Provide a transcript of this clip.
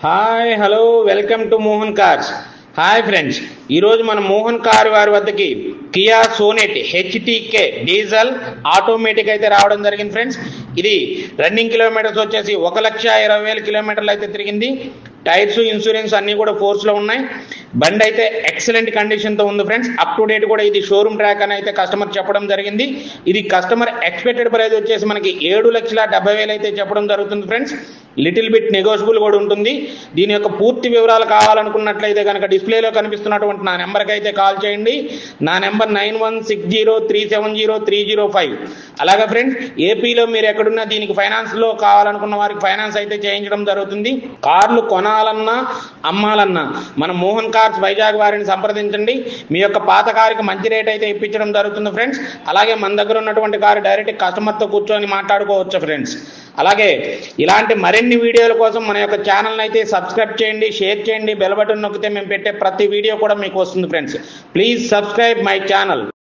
Hi hello welcome to Mohan cars. Hi friends, ఈరోజు మన Mohan car వారి వద్దకి Kia Sonet HTK diesel automatic అయితే రావడం జరిగింది ఫ్రెండ్స్. ఇది రన్నింగ్ కిలోమీటర్స్ వచ్చేసి 1,20,000 కిలోమీటర్లు అయితే తిరిగింది. టైర్స్ ఇన్సూరెన్స్ అన్నీ కూడా ఫోర్స్లో ఉన్నాయి. బండి అయితే ఎక్సలెంట్ కండిషన్తో ఉంది ఫ్రెండ్స్. అప్ టు డేట్ కూడా ఇది షోరూమ్ ట్రాక్ అని అయితే కస్టమర్ చెప్పడం జరిగింది. ఇది కస్టమర్ ఎక్స్పెక్టెడ్ ప్రైస్ వచ్చేసి మనకి 7,70,000 అయితే చెప్పడం జరుగుతుంది ఫ్రెండ్స్. లిటిల్ బిట్ నెగోషియబుల్ కూడా ఉంటుంది. దీని యొక్క పూర్తి వివరాలు కావాలనుకున్నట్లయితే కనుక డిస్ప్లేలో కనిపిస్తున్నటువంటి నా నెంబర్కి అయితే కాల్ చేయండి. నా నెంబర్ 9160370305. అలాగే ఫ్రెండ్స్, ఏపీలో మీరు ఎక్కడున్నా దీనికి ఫైనాన్స్లో కావాలనుకున్న వారికి ఫైనాన్స్ అయితే చేయించడం జరుగుతుంది. కార్లు కొనాలన్నా అమ్మాలన్నా మన మోహన్ కార్స్ వైజాగ్ వారిని సంప్రదించండి. మీ యొక్క పాత కారుకి మంచి రేట్ అయితే ఇప్పించడం జరుగుతుంది ఫ్రెండ్స్. అలాగే మన దగ్గర ఉన్నటువంటి కారు డైరెక్ట్ కస్టమర్తో కూర్చొని మాట్లాడుకోవచ్చు ఫ్రెండ్స్. అలాగే ఇలాంటి మరిన్ని వీడియోల కోసం మన యొక్క ఛానల్ని అయితే సబ్స్క్రైబ్ చేయండి, షేర్ చేయండి, బెల్ బటన్ నొక్కితే మేము పెట్టే ప్రతి వీడియో కూడా మీకు వస్తుంది friends. Please subscribe my channel.